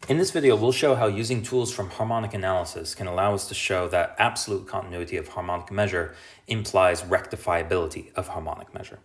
In this video, we'll show how using tools from harmonic analysis can allow us to show that absolute continuity of harmonic measure implies rectifiability of harmonic measure.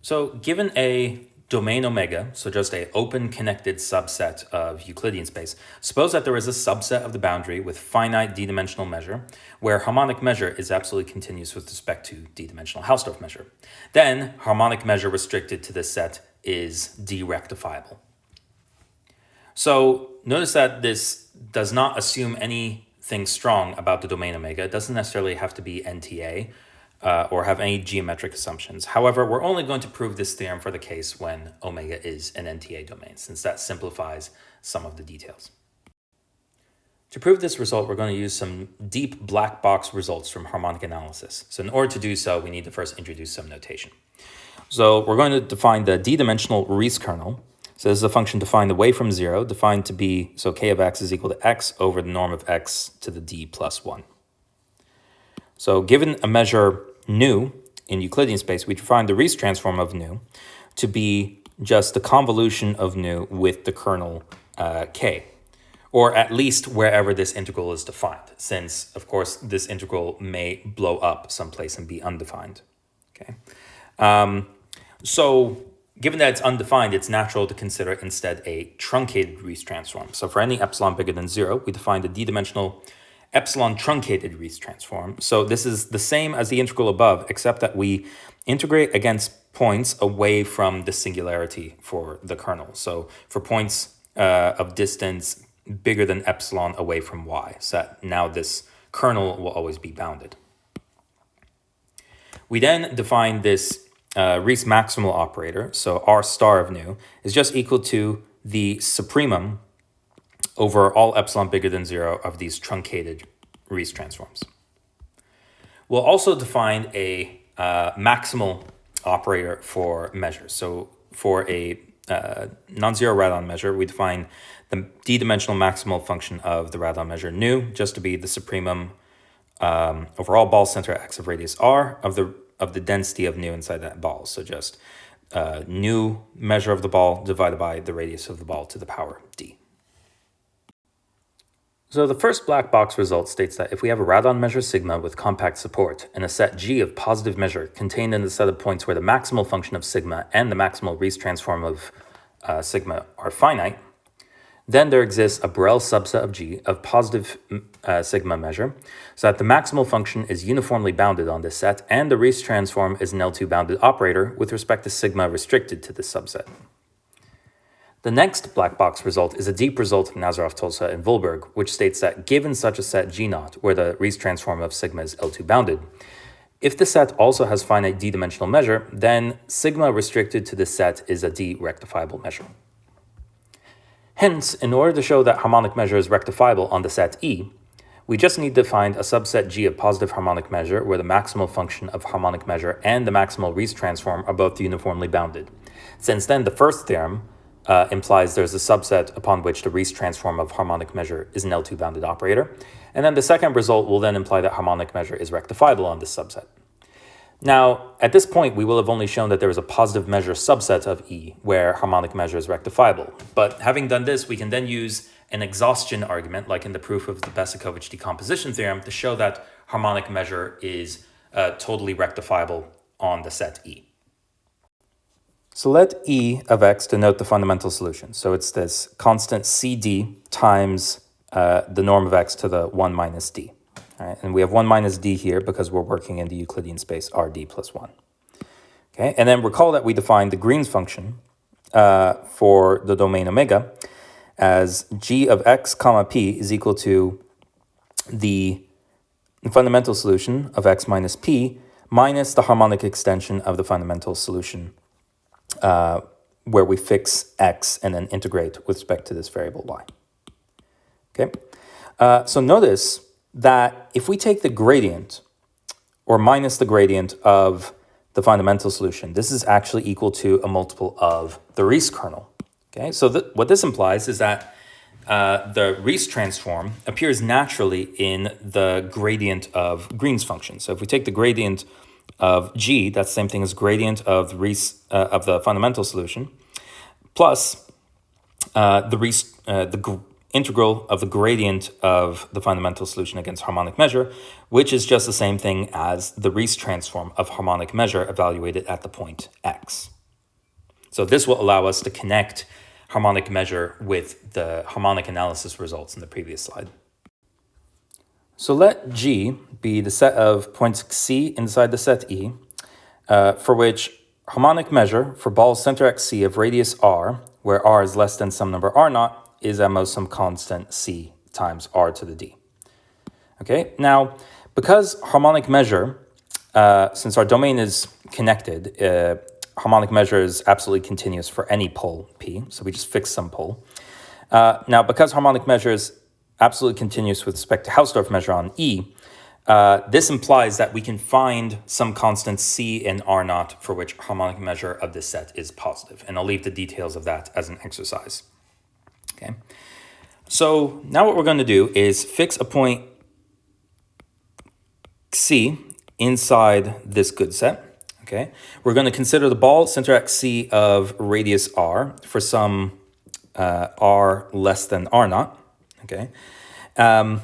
So given a domain omega, so just an open connected subset of Euclidean space, suppose that there is a subset of the boundary with finite d-dimensional measure where harmonic measure is absolutely continuous with respect to d-dimensional Hausdorff measure. Then harmonic measure restricted to this set is d-rectifiable. So notice that this does not assume anything strong about the domain omega. It doesn't necessarily have to be NTA or have any geometric assumptions. However, we're only going to prove this theorem for the case when omega is an NTA domain, since that simplifies some of the details. To prove this result, we're going to use some deep black box results from harmonic analysis. So in order to do so, we need to first introduce some notation. So we're going to define the d-dimensional Riesz kernel. So this is a function defined away from 0, defined to be, so k of x is equal to x over the norm of x to the d plus 1. So given a measure nu in Euclidean space, we define the Riesz transform of nu to be just the convolution of nu with the kernel k, or at least wherever this integral is defined, since, of course, this integral may blow up someplace and be undefined. Okay. So given that it's undefined, it's natural to consider instead a truncated Riesz transform. So for any epsilon bigger than 0, we define the d-dimensional epsilon truncated Riesz transform. So this is the same as the integral above, except that we integrate against points away from the singularity for the kernel. So for points of distance bigger than epsilon away from y, so that now this kernel will always be bounded. We then define this Riesz maximal operator, so r star of nu, is just equal to the supremum over all epsilon bigger than 0 of these truncated Riesz transforms. We'll also define a maximal operator for measures. So for a non-zero radon measure, we define the d-dimensional maximal function of the radon measure nu just to be the supremum over all ball center x of radius r of the density of nu inside that ball. So just nu measure of the ball divided by the radius of the ball to the power d. So the first black box result states that if we have a radon measure sigma with compact support and a set G of positive measure contained in the set of points where the maximal function of sigma and the maximal Riesz transform of sigma are finite, then there exists a Borel subset of G of positive sigma measure, so that the maximal function is uniformly bounded on this set, and the Riesz transform is an L2 bounded operator with respect to sigma restricted to this subset. The next black box result is a deep result of Nazaroff-Tolsa and Volberg, which states that given such a set G0, where the Riesz transform of sigma is L2 bounded, if the set also has finite d-dimensional measure, then sigma restricted to this set is a d-rectifiable measure. Hence, in order to show that harmonic measure is rectifiable on the set E, we just need to find a subset G of positive harmonic measure where the maximal function of harmonic measure and the maximal Riesz transform are both uniformly bounded. Since then, the first theorem implies there's a subset upon which the Riesz transform of harmonic measure is an L2 bounded operator, and then the second result will then imply that harmonic measure is rectifiable on this subset. Now, at this point, we will have only shown that there is a positive measure subset of E where harmonic measure is rectifiable. But having done this, we can then use an exhaustion argument, like in the proof of the Besekovich decomposition theorem, to show that harmonic measure is totally rectifiable on the set E. So let E of x denote the fundamental solution. So it's this constant CD times the norm of x to the 1 minus d. All right, and we have 1 minus d here because we're working in the Euclidean space Rd plus 1. Okay, and then recall that we defined the Green's function for the domain omega as g of x comma p is equal to the fundamental solution of x minus p minus the harmonic extension of the fundamental solution where we fix x and then integrate with respect to this variable y. Okay, so notice that if we take the gradient or minus the gradient of the fundamental solution, this is actually equal to a multiple of the Riesz kernel. Okay, so what this implies is that the Riesz transform appears naturally in the gradient of Green's function. So if we take the gradient of G, that's the same thing as gradient of the fundamental solution, plus integral of the gradient of the fundamental solution against harmonic measure, which is just the same thing as the Riesz transform of harmonic measure evaluated at the point x. So this will allow us to connect harmonic measure with the harmonic analysis results in the previous slide. So let G be the set of points C inside the set E, for which harmonic measure for balls center at C of radius r, where r is less than some number r naught, is at most some constant c times r to the d. Okay, now because harmonic measure, since our domain is connected, harmonic measure is absolutely continuous for any pole p, so we just fix some pole. Now because harmonic measure is absolutely continuous with respect to Hausdorff measure on E, this implies that we can find some constant c in r naught for which harmonic measure of this set is positive. And I'll leave the details of that as an exercise. Okay. So now what we're going to do is fix a point C inside this good set. Okay. We're going to consider the ball center at C of radius r for some r less than r naught. Okay. And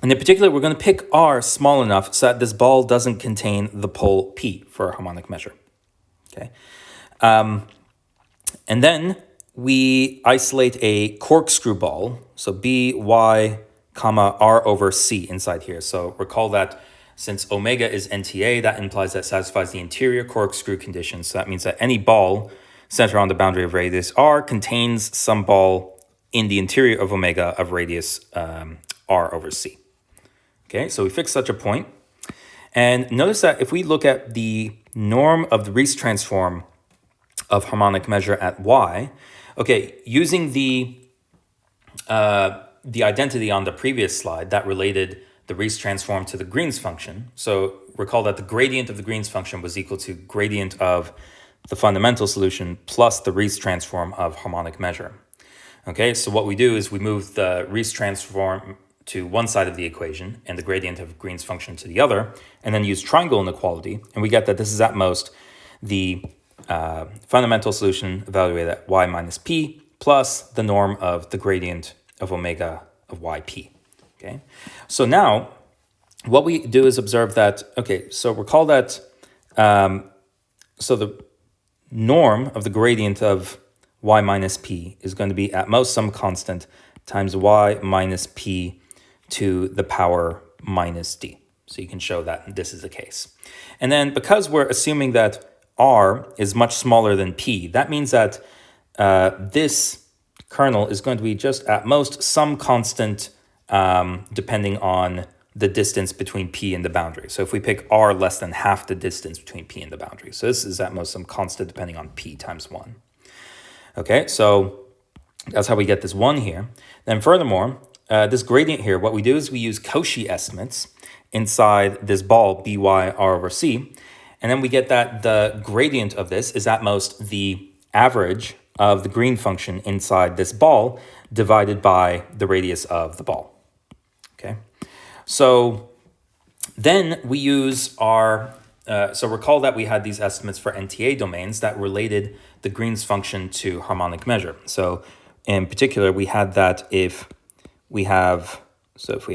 in particular, we're going to pick r small enough so that this ball doesn't contain the pole p for a harmonic measure. Okay. And then we isolate a corkscrew ball, so b, y, comma, r over c inside here. So recall that since omega is nta, that implies that it satisfies the interior corkscrew condition. So that means that any ball centered on the boundary of radius r contains some ball in the interior of omega of radius r over c. Okay, so we fix such a point. And notice that if we look at the norm of the Riesz transform of harmonic measure at y, okay, using the identity on the previous slide that related the Riesz transform to the Green's function. So recall that the gradient of the Green's function was equal to gradient of the fundamental solution plus the Riesz transform of harmonic measure. Okay, so what we do is we move the Riesz transform to one side of the equation and the gradient of Green's function to the other, and then use triangle inequality, and we get that this is at most the fundamental solution evaluated at y minus p plus the norm of the gradient of omega of yp. Okay, so now what we do is observe that, okay, so recall that, so the norm of the gradient of y minus p is going to be at most some constant times y minus p to the power minus d. So you can show that this is the case. And then because we're assuming that r is much smaller than p, that means that this kernel is going to be just at most some constant depending on the distance between p and the boundary. So if we pick r less than half the distance between p and the boundary. So this is at most some constant depending on p times 1. Okay, so that's how we get this 1 here. Then furthermore, this gradient here, what we do is we use Cauchy estimates inside this ball by r over c, and then we get that the gradient of this is at most the average of the Green function inside this ball divided by the radius of the ball. Okay, so then we use our, so recall that we had these estimates for NTA domains that related the Green's function to harmonic measure. So in particular, we had that if we have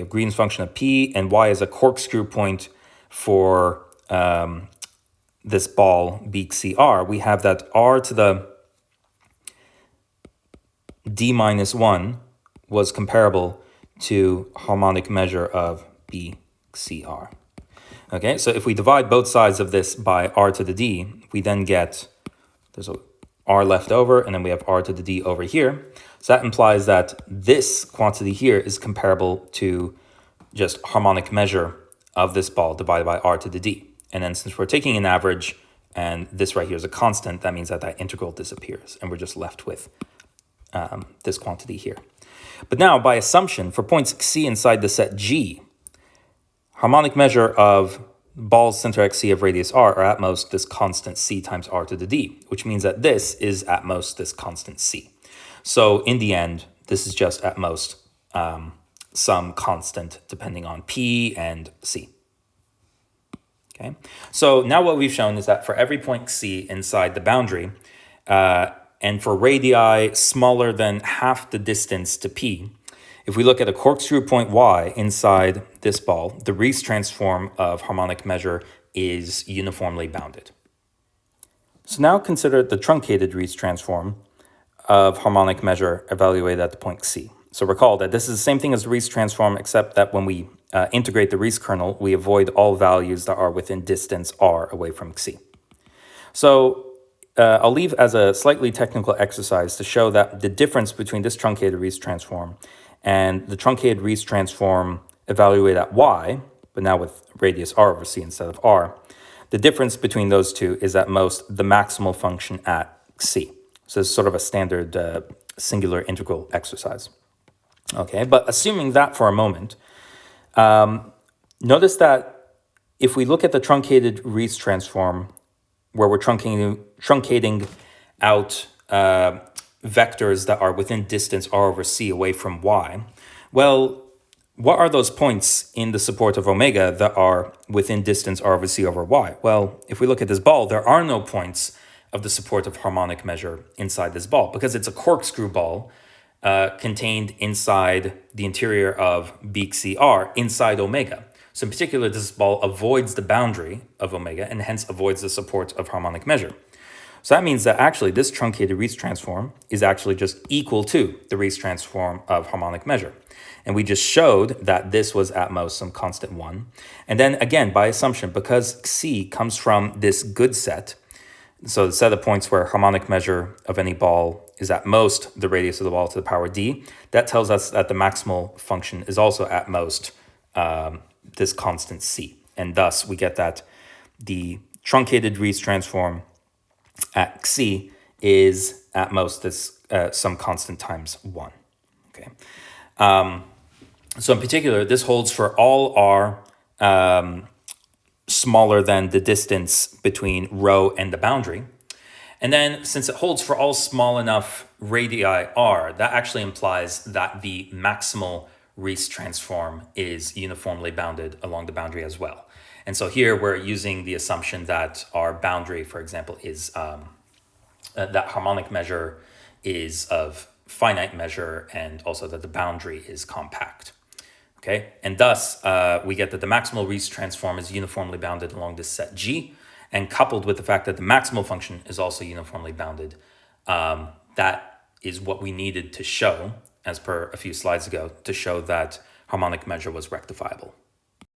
Green's function of p and y is a corkscrew point for this ball BCR, we have that r to the d minus 1 was comparable to harmonic measure of BCR. Okay, so if we divide both sides of this by r to the d, we then get, there's a r left over, and then we have r to the d over here. So that implies that this quantity here is comparable to just harmonic measure of this ball divided by r to the d. And then since we're taking an average and this right here is a constant, that means that that integral disappears and we're just left with this quantity here. But now by assumption, for points C inside the set G, harmonic measure of balls center at C of radius r are at most this constant c times r to the d, which means that this is at most this constant c. So in the end, this is just at most some constant depending on p and c. Okay, so now what we've shown is that for every point c inside the boundary, and for radii smaller than half the distance to P, if we look at a corkscrew point y inside this ball, the Riesz transform of harmonic measure is uniformly bounded. So now consider the truncated Riesz transform of harmonic measure evaluated at the point C. So recall that this is the same thing as the Riesz transform, except that when we integrate the Riesz kernel, we avoid all values that are within distance r away from C. So I'll leave as a slightly technical exercise to show that the difference between this truncated Riesz transform and the truncated Riesz transform evaluated at y, but now with radius r over c instead of r, the difference between those two is at most the maximal function at c. So it's sort of a standard singular integral exercise. Okay, but assuming that for a moment, notice that if we look at the truncated Riesz transform, where we're truncating out vectors that are within distance r over c away from y, well, what are those points in the support of omega that are within distance r over c over y? Well, if we look at this ball, there are no points of the support of harmonic measure inside this ball because it's a corkscrew ball contained inside the interior of beak CR inside omega. So in particular, this ball avoids the boundary of omega and hence avoids the support of harmonic measure. So that means that actually this truncated Riesz transform is actually just equal to the Riesz transform of harmonic measure. And we just showed that this was at most some constant 1. And then again, by assumption, because C comes from this good set, so the set of points where harmonic measure of any ball is at most the radius of the ball to the power d, that tells us that the maximal function is also at most this constant c. And thus we get that the truncated Riesz transform at c is at most this some constant times 1. Okay. So in particular, this holds for all r smaller than the distance between rho and the boundary. And then since it holds for all small enough radii r, that actually implies that the maximal Riesz transform is uniformly bounded along the boundary as well. And so here we're using the assumption that our boundary, for example, is that harmonic measure is of finite measure and also that the boundary is compact. Okay, and thus we get that the maximal Riesz transform is uniformly bounded along this set G, and coupled with the fact that the maximal function is also uniformly bounded, that is what we needed to show, as per a few slides ago, to show that harmonic measure was rectifiable.